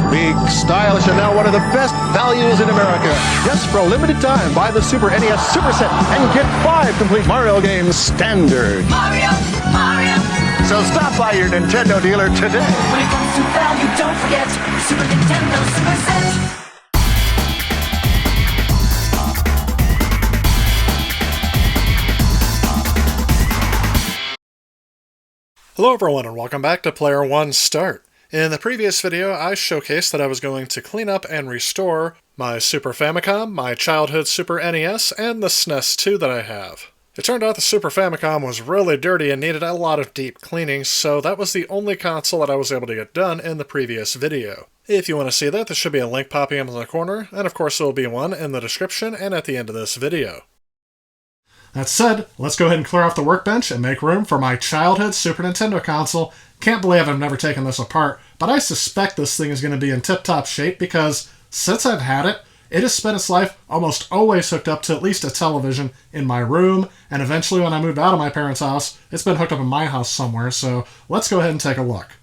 big, stylish, and now one of the best values in America. Yes, for a limited time, buy the Super NES Super Set and get 5 complete Mario games standard. Mario, Mario. So stop by your Nintendo dealer today. When it comes to value, don't forget Super Nintendo Super Set. Hello everyone and welcome back to Player One Start. In the previous video, I showcased that I was going to clean up and restore my Super Famicom, my childhood Super NES, and the SNES 2 that I have. It turned out the Super Famicom was really dirty and needed a lot of deep cleaning, so that was the only console that I was able to get done in the previous video. If you want to see that, there should be a link popping up in the corner, and of course there will be one in the description and at the end of this video. That said, let's go ahead and clear off the workbench and make room for my childhood Super Nintendo console. Can't believe I've never taken this apart, but I suspect this thing is going to be in tip-top shape because since I've had it, it has spent its life almost always hooked up to at least a television in my room, and eventually when I moved out of my parents' house, it's been hooked up in my house somewhere, so let's go ahead and take a look.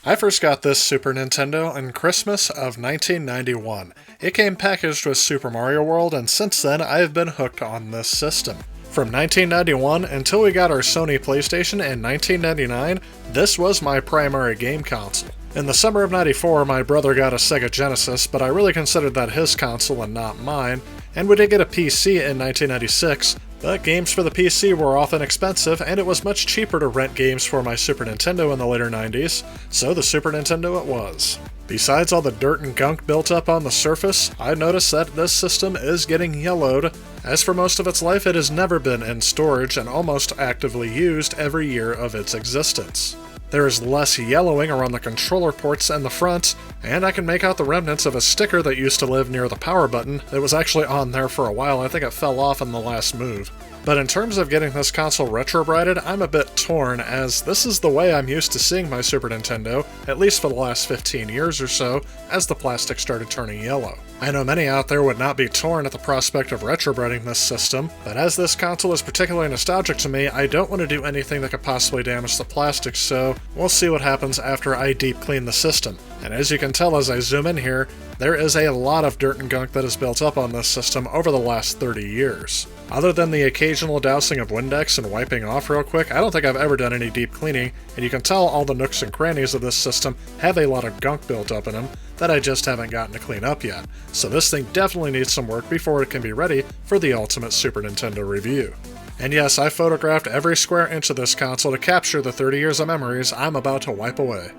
I first got this Super Nintendo in Christmas of 1991. It came packaged with Super Mario World, and since then I've been hooked on this system. From 1991 until we got our Sony PlayStation in 1999, this was my primary game console. In the summer of '94, my brother got a Sega Genesis, but I really considered that his console and not mine, and we did get a PC in 1996, but games for the PC were often expensive, and it was much cheaper to rent games for my Super Nintendo in the later 90s, so the Super Nintendo it was. Besides all the dirt and gunk built up on the surface, I noticed that this system is getting yellowed. As for most of its life, it has never been in storage and almost actively used every year of its existence. There is less yellowing around the controller ports and the front, and I can make out the remnants of a sticker that used to live near the power button. It was actually on there for a while. I think it fell off in the last move. But in terms of getting this console retro-brighted, I'm a bit torn, as this is the way I'm used to seeing my Super Nintendo, at least for the last 15 years or so, as the plastic started turning yellow. I know many out there would not be torn at the prospect of retro-brighting this system, but as this console is particularly nostalgic to me, I don't want to do anything that could possibly damage the plastic, so we'll see what happens after I deep clean the system. And as you can tell as I zoom in here, there is a lot of dirt and gunk that has built up on this system over the last 30 years. Other than the occasional dousing of Windex and wiping off real quick, I don't think I've ever done any deep cleaning, and you can tell all the nooks and crannies of this system have a lot of gunk built up in them that I just haven't gotten to clean up yet. So this thing definitely needs some work before it can be ready for the ultimate Super Nintendo review. And yes, I photographed every square inch of this console to capture the 30 years of memories I'm about to wipe away.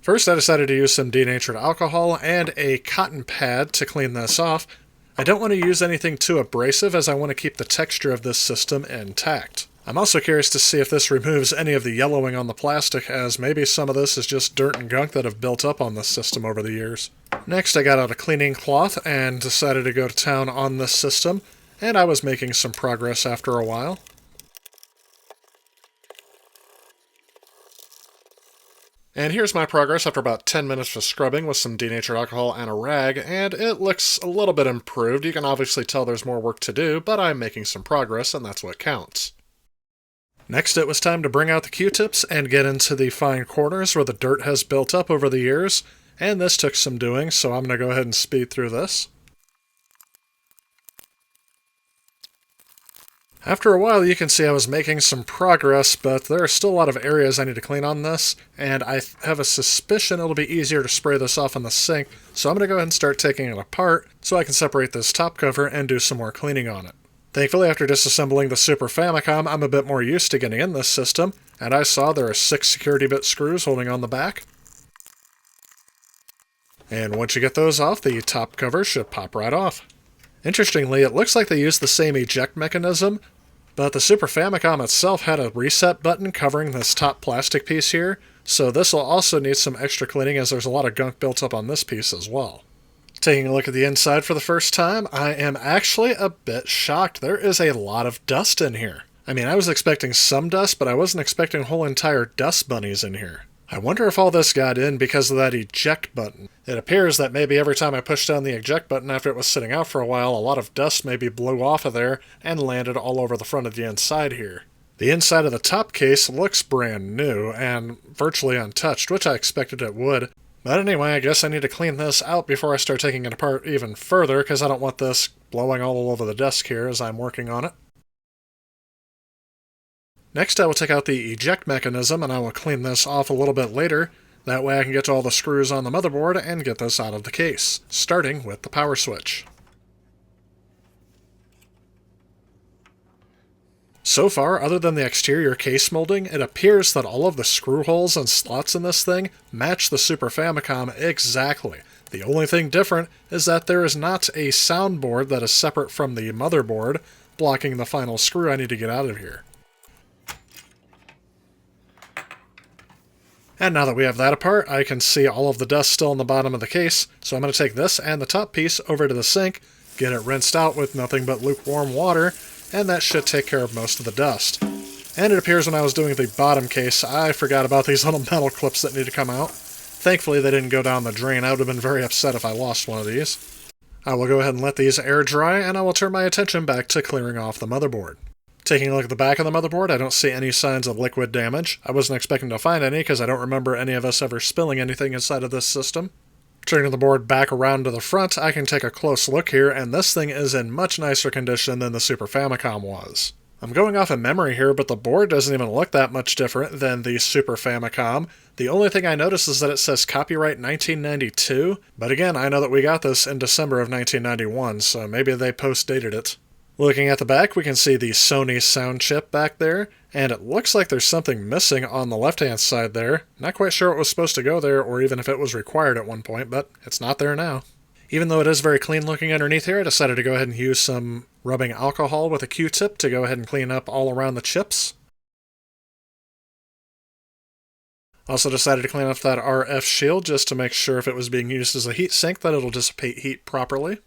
First, I decided to use some denatured alcohol and a cotton pad to clean this off. I don't want to use anything too abrasive as I want to keep the texture of this system intact. I'm also curious to see if this removes any of the yellowing on the plastic, as maybe some of this is just dirt and gunk that have built up on this system over the years. Next, I got out a cleaning cloth and decided to go to town on this system, and I was making some progress after a while. And here's my progress after about 10 minutes of scrubbing with some denatured alcohol and a rag, and it looks a little bit improved. You can obviously tell there's more work to do, but I'm making some progress, and that's what counts. Next, it was time to bring out the Q-tips and get into the fine corners where the dirt has built up over the years, and this took some doing, so I'm going to go ahead and speed through this. After a while, you can see I was making some progress, but there are still a lot of areas I need to clean on this, and I have a suspicion it'll be easier to spray this off in the sink, so I'm going to go ahead and start taking it apart so I can separate this top cover and do some more cleaning on it. Thankfully, after disassembling the Super Famicom, I'm a bit more used to getting in this system, and I saw there are 6 security bit screws holding on the back. And once you get those off, the top cover should pop right off. Interestingly, it looks like they used the same eject mechanism, but the Super Famicom itself had a reset button covering this top plastic piece here, so this will also need some extra cleaning as there's a lot of gunk built up on this piece as well. Taking a look at the inside for the first time, I am actually a bit shocked. There is a lot of dust in here. I mean, I was expecting some dust, but I wasn't expecting whole entire dust bunnies in here. I wonder if all this got in because of that eject button. It appears that maybe every time I pushed down the eject button after it was sitting out for a while, a lot of dust maybe blew off of there and landed all over the front of the inside here. The inside of the top case looks brand new and virtually untouched, which I expected it would. But anyway, I guess I need to clean this out before I start taking it apart even further, because I don't want this blowing all over the desk here as I'm working on it. Next, I will take out the eject mechanism, and I will clean this off a little bit later. That way I can get to all the screws on the motherboard and get this out of the case, starting with the power switch. So far, other than the exterior case molding, it appears that all of the screw holes and slots in this thing match the Super Famicom exactly. The only thing different is that there is not a soundboard that is separate from the motherboard, blocking the final screw I need to get out of here. And now that we have that apart, I can see all of the dust still in the bottom of the case, so I'm going to take this and the top piece over to the sink, get it rinsed out with nothing but lukewarm water, and that should take care of most of the dust. And it appears when I was doing the bottom case, I forgot about these little metal clips that need to come out. Thankfully they didn't go down the drain. I would have been very upset if I lost one of these. I will go ahead and let these air dry, and I will turn my attention back to clearing off the motherboard. Taking a look at the back of the motherboard, I don't see any signs of liquid damage. I wasn't expecting to find any because I don't remember any of us ever spilling anything inside of this system. Turning the board back around to the front, I can take a close look here, and this thing is in much nicer condition than the Super Famicom was. I'm going off of memory here, but the board doesn't even look that much different than the Super Famicom. The only thing I notice is that it says copyright 1992, but again, I know that we got this in December of 1991, so maybe they post-dated it. Looking at the back, we can see the Sony sound chip back there, and it looks like there's something missing on the left-hand side there. Not quite sure what was supposed to go there, or even if it was required at one point, but it's not there now. Even though it is very clean looking underneath here, I decided to go ahead and use some rubbing alcohol with a Q-tip to go ahead and clean up all around the chips. Also decided to clean up that RF shield just to make sure if it was being used as a heat sink that it'll dissipate heat properly.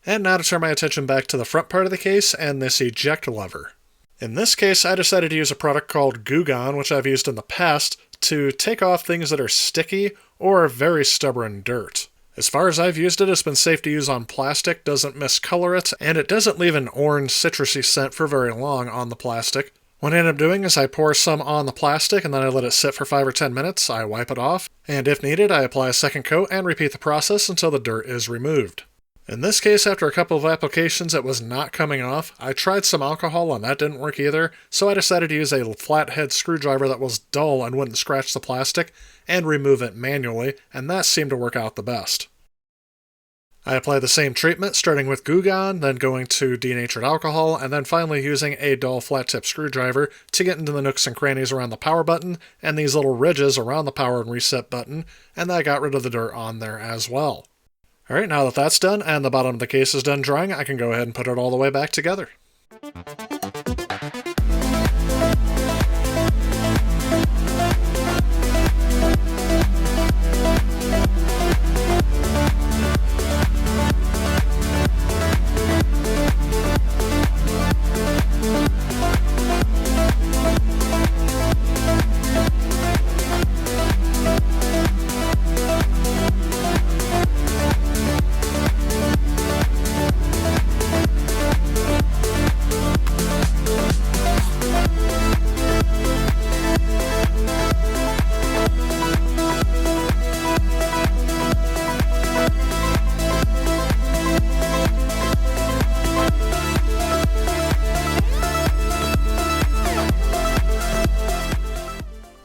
And now to turn my attention back to the front part of the case and this eject lever. In this case, I decided to use a product called Goo Gone, which I've used in the past, to take off things that are sticky or very stubborn dirt. As far as I've used it, it's been safe to use on plastic, doesn't miscolor it, and it doesn't leave an orange citrusy scent for very long on the plastic. What I end up doing is I pour some on the plastic and then I let it sit for 5 or 10 minutes, I wipe it off, and if needed, I apply a second coat and repeat the process until the dirt is removed. In this case, after a couple of applications, it was not coming off. I tried some alcohol and that didn't work either, so I decided to use a flathead screwdriver that was dull and wouldn't scratch the plastic and remove it manually, and that seemed to work out the best. I applied the same treatment, starting with Goo Gone, then going to denatured alcohol, and then finally using a dull flat-tip screwdriver to get into the nooks and crannies around the power button and these little ridges around the power and reset button, and that got rid of the dirt on there as well. Alright, now that that's done and the bottom of the case is done drying, I can go ahead and put it all the way back together.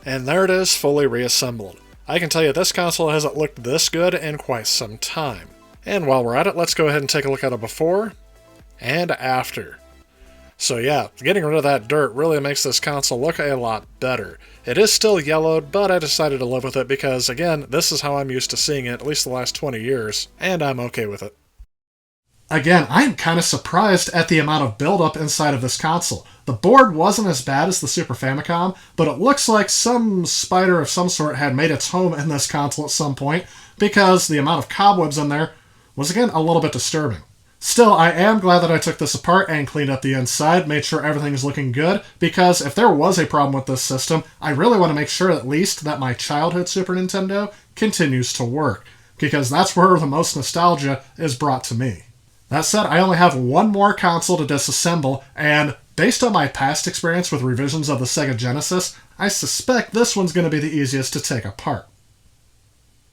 And there it is, fully reassembled. I can tell you this console hasn't looked this good in quite some time. And while we're at it, let's go ahead and take a look at a before and after. So yeah, getting rid of that dirt really makes this console look a lot better. It is still yellowed, but I decided to live with it because, again, this is how I'm used to seeing it, at least the last 20 years, and I'm okay with it. Again, I'm kind of surprised at the amount of buildup inside of this console. The board wasn't as bad as the Super Famicom, but it looks like some spider of some sort had made its home in this console at some point, because the amount of cobwebs in there was, again, a little bit disturbing. Still, I am glad that I took this apart and cleaned up the inside, made sure everything's looking good, because if there was a problem with this system, I really want to make sure at least that my childhood Super Nintendo continues to work, because that's where the most nostalgia is brought to me. That said, I only have one more console to disassemble, and based on my past experience with revisions of the Sega Genesis, I suspect this one's going to be the easiest to take apart.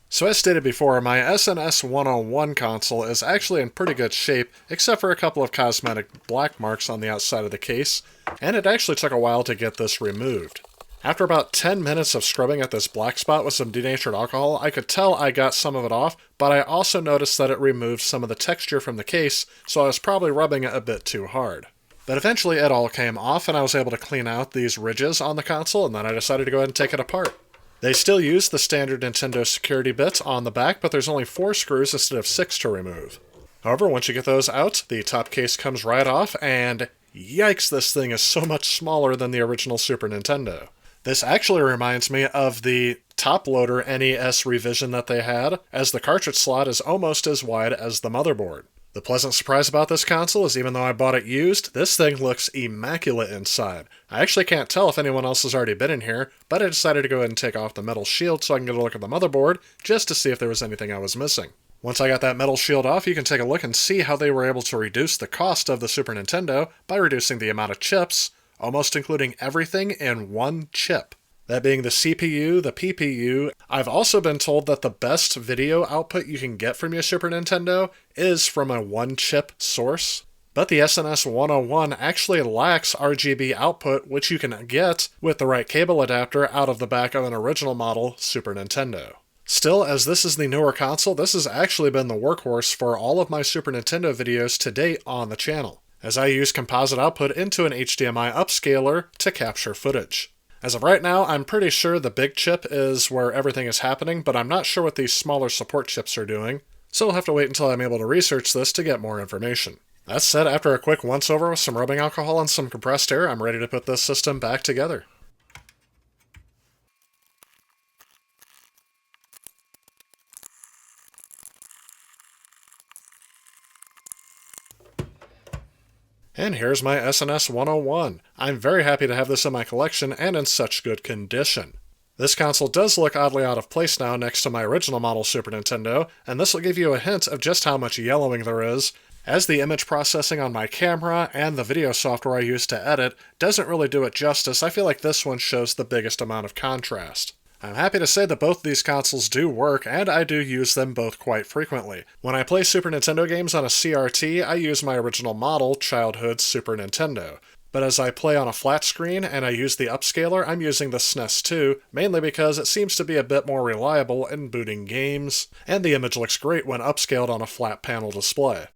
So as stated before, my SNES 101 console is actually in pretty good shape, except for a couple of cosmetic black marks on the outside of the case, and it actually took a while to get this removed. After about 10 minutes of scrubbing at this black spot with some denatured alcohol, I could tell I got some of it off, but I also noticed that it removed some of the texture from the case, so I was probably rubbing it a bit too hard. But eventually it all came off, and I was able to clean out these ridges on the console, and then I decided to go ahead and take it apart. They still use the standard Nintendo security bits on the back, but there's only 4 screws instead of 6 to remove. However, once you get those out, the top case comes right off, and yikes, this thing is so much smaller than the original Super Nintendo. This actually reminds me of the top loader NES revision that they had, as the cartridge slot is almost as wide as the motherboard. The pleasant surprise about this console is even though I bought it used, this thing looks immaculate inside. I actually can't tell if anyone else has already been in here, but I decided to go ahead and take off the metal shield so I can get a look at the motherboard, just to see if there was anything I was missing. Once I got that metal shield off, you can take a look and see how they were able to reduce the cost of the Super Nintendo by reducing the amount of chips, almost including everything in one chip. That being the CPU, the PPU. I've also been told that the best video output you can get from your Super Nintendo is from a one-chip source. But the SNES 101 actually lacks RGB output, which you can get with the right cable adapter out of the back of an original model Super Nintendo. Still, as this is the newer console, this has actually been the workhorse for all of my Super Nintendo videos to date on the channel, as I use composite output into an HDMI upscaler to capture footage. As of right now, I'm pretty sure the big chip is where everything is happening, but I'm not sure what these smaller support chips are doing, so we'll have to wait until I'm able to research this to get more information. That said, after a quick once-over with some rubbing alcohol and some compressed air, I'm ready to put this system back together. And here's my SNES 101. I'm very happy to have this in my collection and in such good condition. This console does look oddly out of place now next to my original model Super Nintendo, and this will give you a hint of just how much yellowing there is, as the image processing on my camera and the video software I use to edit doesn't really do it justice. I feel like this one shows the biggest amount of contrast. I'm happy to say that both these consoles do work, and I do use them both quite frequently. When I play Super Nintendo games on a CRT, I use my original model, childhood Super Nintendo. But as I play on a flat screen and I use the upscaler, I'm using the SNES 2, mainly because it seems to be a bit more reliable in booting games, and the image looks great when upscaled on a flat panel display.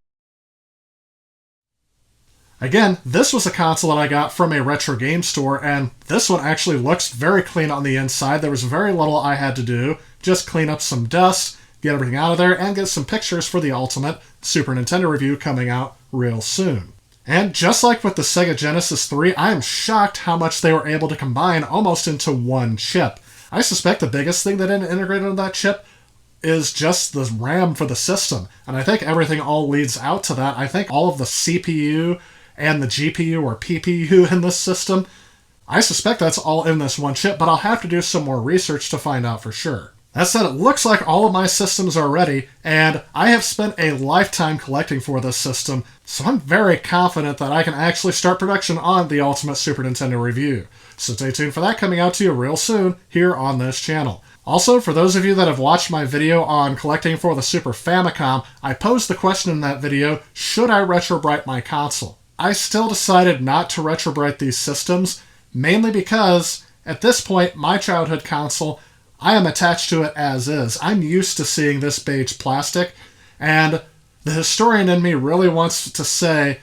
Again, this was a console that I got from a retro game store, and this one actually looks very clean on the inside. There was very little I had to do, just clean up some dust, get everything out of there, and get some pictures for the ultimate Super Nintendo review coming out real soon. And just like with the Sega Genesis 3, I am shocked how much they were able to combine almost into one chip. I suspect the biggest thing that didn't integrate into that chip is just the RAM for the system, and I think everything all leads out to that. I think all of the CPU and the GPU or PPU in this system, I suspect that's all in this one chip, but I'll have to do some more research to find out for sure. That said, it looks like all of my systems are ready, and I have spent a lifetime collecting for this system, so I'm very confident that I can actually start production on the Ultimate Super Nintendo review. So stay tuned for that coming out to you real soon here on this channel. Also, for those of you that have watched my video on collecting for the Super Famicom, I posed the question in that video, should I retrobrite my console? I still decided not to retrobrite these systems, mainly because, at this point, my childhood console, I am attached to it as is. I'm used to seeing this beige plastic, and the historian in me really wants to say,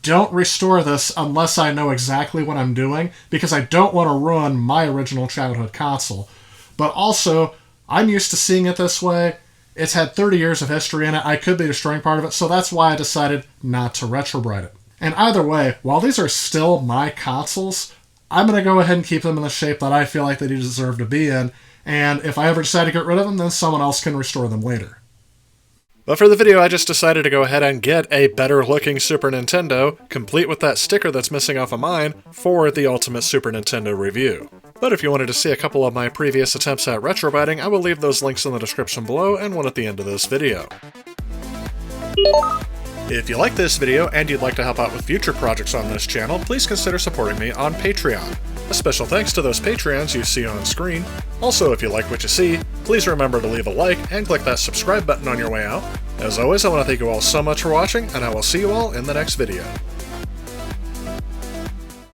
don't restore this unless I know exactly what I'm doing, because I don't want to ruin my original childhood console. But also, I'm used to seeing it this way. It's had 30 years of history in it. I could be destroying part of it, so that's why I decided not to retrobrite it. And either way, while these are still my consoles, I'm going to go ahead and keep them in the shape that I feel like they deserve to be in, and if I ever decide to get rid of them, then someone else can restore them later. But for the video, I just decided to go ahead and get a better looking Super Nintendo, complete with that sticker that's missing off of mine, for the Ultimate Super Nintendo review. But if you wanted to see a couple of my previous attempts at retrobiting, I will leave those links in the description below and one at the end of this video. If you like this video and you'd like to help out with future projects on this channel, please consider supporting me on Patreon. A special thanks to those Patreons you see on screen. Also, if you like what you see, please remember to leave a like and click that subscribe button on your way out. As always, I want to thank you all so much for watching, and I will see you all in the next video.